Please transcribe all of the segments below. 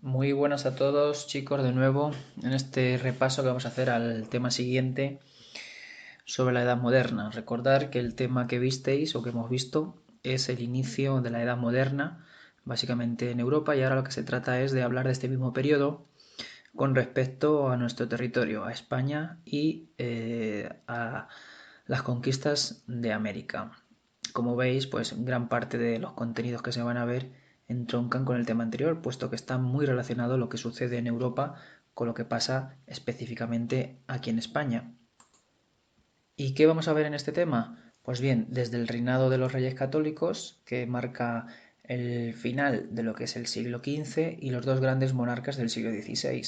Muy buenas a todos, chicos, de nuevo en este repaso que vamos a hacer al tema siguiente sobre la Edad Moderna. Recordar que el tema que visteis o que hemos visto es el inicio de la Edad Moderna, básicamente en Europa, y ahora lo que se trata es de hablar de este mismo periodo con respecto a nuestro territorio, a España y a las conquistas de América. Como veis, pues gran parte de los contenidos que se van a ver entroncan con el tema anterior, puesto que está muy relacionado lo que sucede en Europa con lo que pasa específicamente aquí en España. ¿Y qué vamos a ver en este tema? Pues bien, desde el reinado de los Reyes Católicos, que marca el final de lo que es el siglo XV, y los dos grandes monarcas del siglo XVI,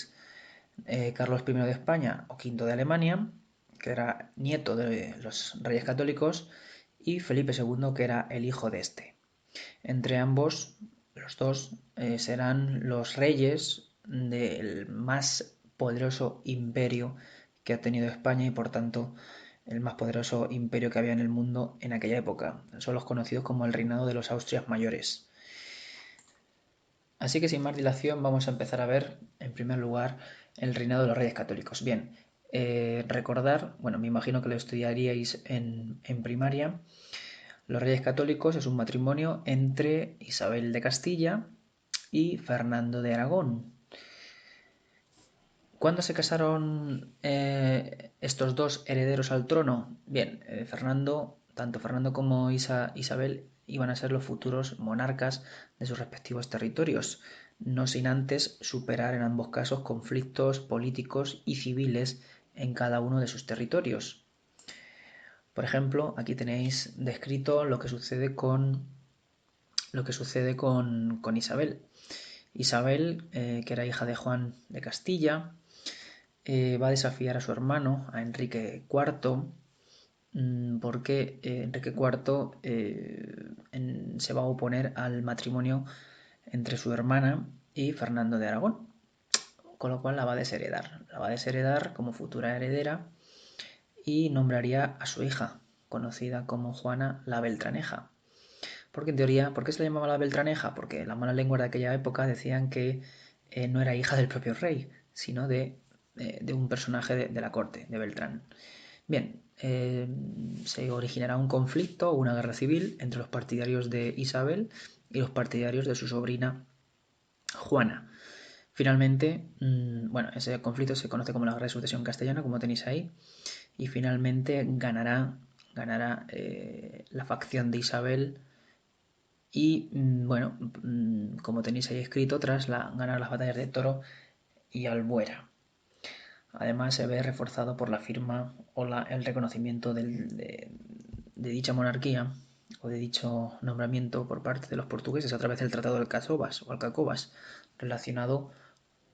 Carlos I de España o V de Alemania, que era nieto de los Reyes Católicos, y Felipe II, que era el hijo de este. Entre ambos, los dos, serán los reyes del más poderoso imperio que ha tenido España y por tanto el más poderoso imperio que había en el mundo en aquella época. Son los conocidos como el reinado de los Austrias mayores. Así que sin más dilación vamos a empezar a ver en primer lugar el reinado de los reyes católicos. Bien, recordar, bueno, me imagino que lo estudiaríais en primaria. Los Reyes Católicos es un matrimonio entre Isabel de Castilla y Fernando de Aragón. ¿Cuándo se casaron estos dos herederos al trono? Bien, tanto Fernando como Isabel iban a ser los futuros monarcas de sus respectivos territorios, no sin antes superar en ambos casos conflictos políticos y civiles en cada uno de sus territorios. Por ejemplo, aquí tenéis descrito lo que sucede con Isabel. Isabel, que era hija de Juan de Castilla, va a desafiar a su hermano, a Enrique IV, porque Enrique IV se va a oponer al matrimonio entre su hermana y Fernando de Aragón, con lo cual la va a desheredar. La va a desheredar como futura heredera y nombraría a su hija, conocida como Juana la Beltraneja. Porque en teoría, ¿por qué se le llamaba la Beltraneja? Porque las malas lenguas de aquella época decían que no era hija del propio rey, sino de un personaje de la corte, de Beltrán. Bien, se originará un conflicto, una guerra civil entre los partidarios de Isabel y los partidarios de su sobrina Juana. Finalmente, bueno, ese conflicto se conoce como la Guerra de Sucesión Castellana, como tenéis ahí, y finalmente ganará la facción de Isabel y bueno, como tenéis ahí escrito, tras ganar las batallas de Toro y Albuera. Además se ve reforzado por la firma o el reconocimiento de dicha monarquía o de dicho nombramiento por parte de los portugueses a través del Tratado del Casovas o Alcacobas, relacionado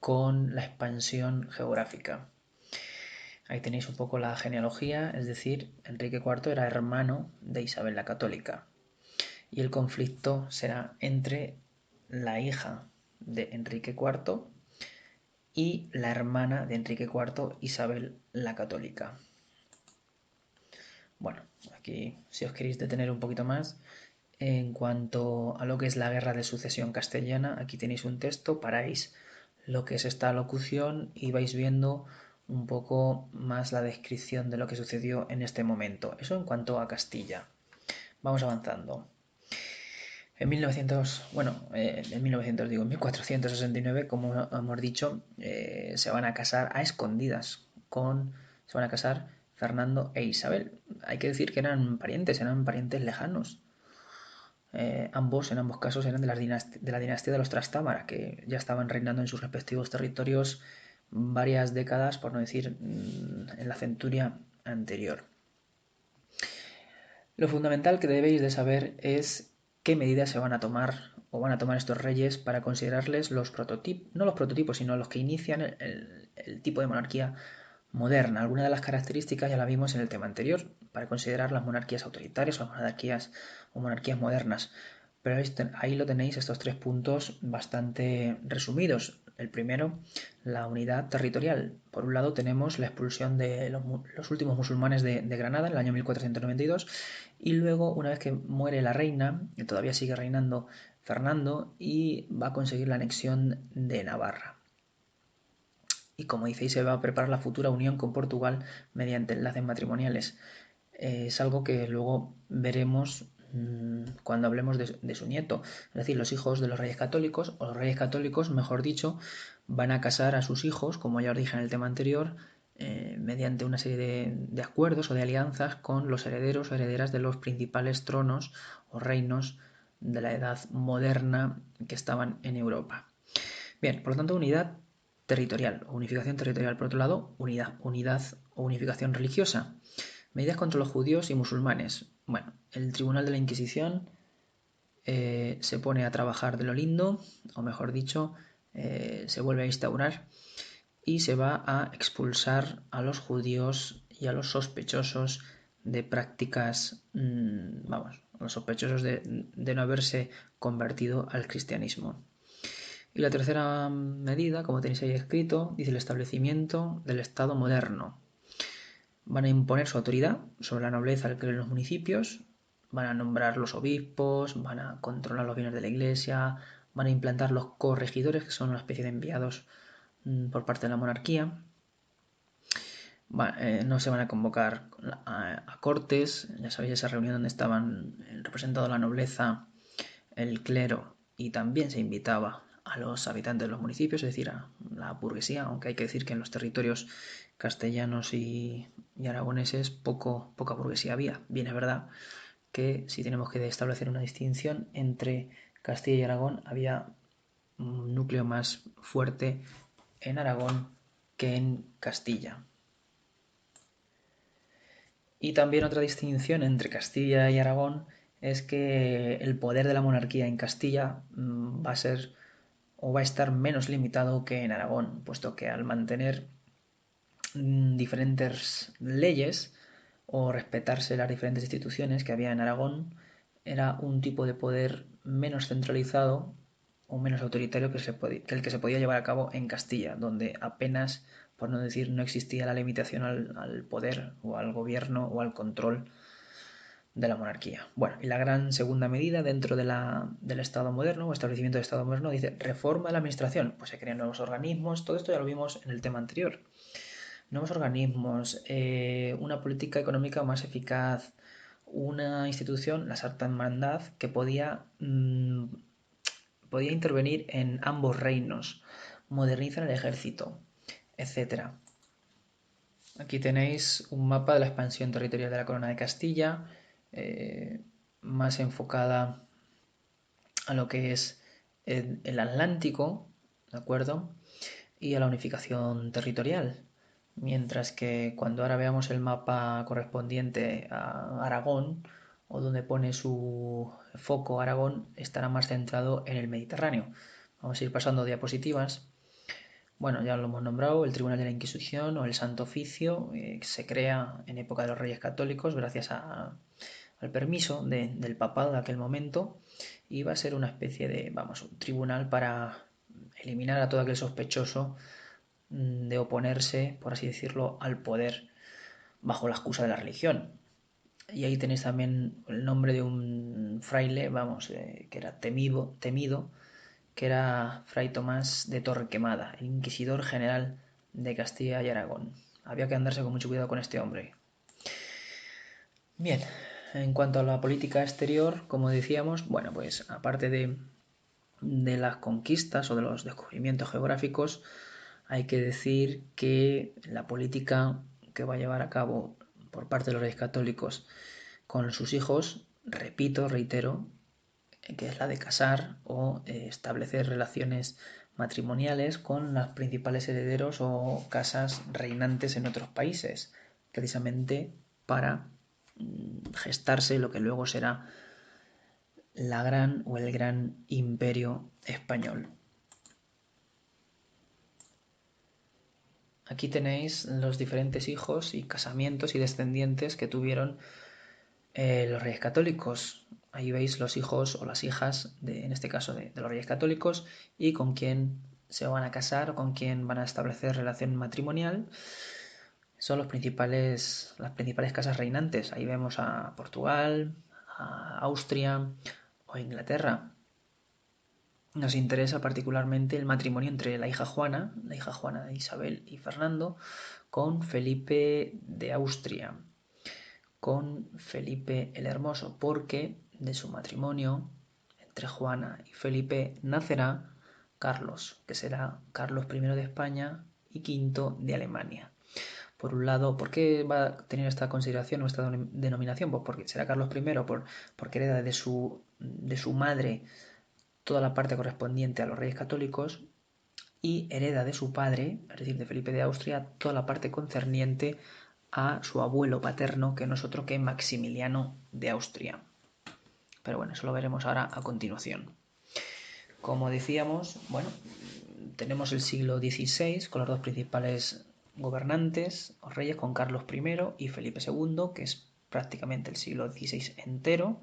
con la expansión geográfica. Ahí tenéis un poco la genealogía, es decir, Enrique IV era hermano de Isabel la Católica. Y el conflicto será entre la hija de Enrique IV y la hermana de Enrique IV, Isabel la Católica. Bueno, aquí si os queréis detener un poquito más, en cuanto a lo que es la guerra de sucesión castellana, aquí tenéis un texto, paráis lo que es esta locución y vais viendo un poco más la descripción de lo que sucedió en este momento. Eso en cuanto a Castilla. Vamos avanzando. En 1900, bueno, en 1900 digo, en 1469, como hemos dicho, se van a casar a escondidas se van a casar Fernando e Isabel. Hay que decir que eran parientes lejanos. En ambos casos, eran de la dinastía de los Trastámara, que ya estaban reinando en sus respectivos territorios varias décadas, por no decir en la centuria anterior. Lo fundamental que debéis de saber es qué medidas se van a tomar o van a tomar estos reyes para considerarles los prototipos, no los prototipos, sino los que inician el tipo de monarquía moderna. Algunas de las características ya la vimos en el tema anterior, para considerar las monarquías autoritarias o monarquías modernas. Pero ahí lo tenéis, estos tres puntos bastante resumidos. El primero, la unidad territorial. Por un lado tenemos la expulsión de los últimos musulmanes de Granada en el año 1492 y luego, una vez que muere la reina, y todavía sigue reinando Fernando, y va a conseguir la anexión de Navarra. Y como dice, se va a preparar la futura unión con Portugal mediante enlaces matrimoniales. Es algo que luego veremos cuando hablemos de su nieto. Es decir, los hijos de los reyes católicos, o los reyes católicos, mejor dicho, van a casar a sus hijos, como ya os dije en el tema anterior, mediante una serie de acuerdos o de alianzas con los herederos o herederas de los principales tronos o reinos de la edad moderna que estaban en Europa. Bien, por lo tanto, unidad territorial o unificación territorial. Por otro lado, unidad o unificación religiosa. Medidas contra los judíos y musulmanes. Bueno, el Tribunal de la Inquisición se pone a trabajar de lo lindo, o mejor dicho, se vuelve a instaurar y se va a expulsar a los judíos y a los sospechosos de prácticas, los sospechosos de no haberse convertido al cristianismo. Y la tercera medida, como tenéis ahí escrito, dice el establecimiento del Estado moderno. Van a imponer su autoridad sobre la nobleza al clero en los municipios, van a nombrar los obispos, van a controlar los bienes de la iglesia, van a implantar los corregidores, que son una especie de enviados por parte de la monarquía. No se van a convocar a cortes, ya sabéis, esa reunión donde estaban representados la nobleza, el clero, y también se invitaba a los habitantes de los municipios, es decir, a la burguesía, aunque hay que decir que en los territorios castellanos y aragoneses poca burguesía había. Bien, es verdad que si tenemos que establecer una distinción entre Castilla y Aragón, había un núcleo más fuerte en Aragón que en Castilla. Y también otra distinción entre Castilla y Aragón es que el poder de la monarquía en Castilla va a ser o va a estar menos limitado que en Aragón, puesto que al mantener diferentes leyes o respetarse las diferentes instituciones que había en Aragón, era un tipo de poder menos centralizado o menos autoritario que el que se podía llevar a cabo en Castilla, donde apenas, por no decir, no existía la limitación al poder o al gobierno o al control de la monarquía. Bueno, y la gran segunda medida dentro del Estado moderno o establecimiento del Estado moderno dice reforma de la administración. Pues se crean nuevos organismos, todo esto ya lo vimos en el tema anterior. Nuevos organismos, una política económica más eficaz, una institución, la Santa Hermandad, que podía intervenir en ambos reinos, modernizan el ejército, etc. Aquí tenéis un mapa de la expansión territorial de la Corona de Castilla, más enfocada a lo que es el Atlántico, ¿de acuerdo? Y a la unificación territorial. Mientras que cuando ahora veamos el mapa correspondiente a Aragón, o donde pone su foco Aragón, estará más centrado en el Mediterráneo. Vamos a ir pasando diapositivas. Bueno, ya lo hemos nombrado, el Tribunal de la Inquisición o el Santo Oficio se crea en época de los Reyes Católicos gracias al permiso del papado de aquel momento, y va a ser una especie de, un tribunal para eliminar a todo aquel sospechoso de oponerse, por así decirlo, al poder bajo la excusa de la religión. Y ahí tenéis también el nombre de un fraile, que era temido, que era Fray Tomás de Torrequemada, el inquisidor general de Castilla y Aragón. Había que andarse con mucho cuidado con este hombre. Bien, en cuanto a la política exterior, como decíamos, bueno, pues aparte de las conquistas o de los descubrimientos geográficos, hay que decir que la política que va a llevar a cabo por parte de los reyes católicos con sus hijos, repito, reitero, que es la de casar o establecer relaciones matrimoniales con los principales herederos o casas reinantes en otros países, precisamente para gestarse lo que luego será la gran o el gran imperio español. Aquí tenéis los diferentes hijos y casamientos y descendientes que tuvieron los reyes católicos. Ahí veis los hijos o las hijas, en este caso de los reyes católicos, y con quién se van a casar o con quién van a establecer relación matrimonial. Son las principales casas reinantes. Ahí vemos a Portugal, a Austria o a Inglaterra. nos interesa particularmente el matrimonio entre la hija Juana de Isabel y Fernando, con Felipe de Austria, con Felipe el Hermoso, porque de su matrimonio entre Juana y Felipe nacerá Carlos, que será Carlos I de España y V de Alemania. Por un lado, ¿por qué va a tener esta consideración o esta denominación? Pues porque será Carlos I porque hereda de su madre toda la parte correspondiente a los reyes católicos y hereda de su padre, es decir, de Felipe de Austria, toda la parte concerniente a su abuelo paterno, que no es otro que Maximiliano de Austria. Pero bueno, eso lo veremos ahora a continuación. Como decíamos, bueno, tenemos el siglo XVI con los dos principales gobernantes o reyes, con Carlos I y Felipe II, que es prácticamente el siglo XVI entero.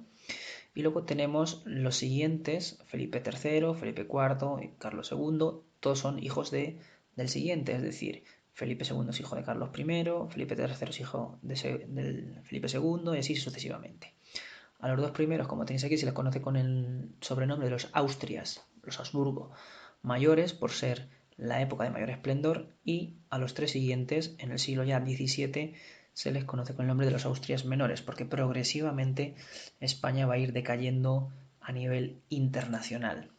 Y luego tenemos los siguientes, Felipe III, Felipe IV y Carlos II, todos son hijos del siguiente, es decir, Felipe II es hijo de Carlos I, Felipe III es hijo del Felipe II y así sucesivamente. A los dos primeros, como tenéis aquí, se les conoce con el sobrenombre de los Austrias, los Habsburgo mayores, por ser la época de mayor esplendor, y a los tres siguientes, en el siglo ya XVII, se les conoce con el nombre de los Austrias menores, porque progresivamente España va a ir decayendo a nivel internacional.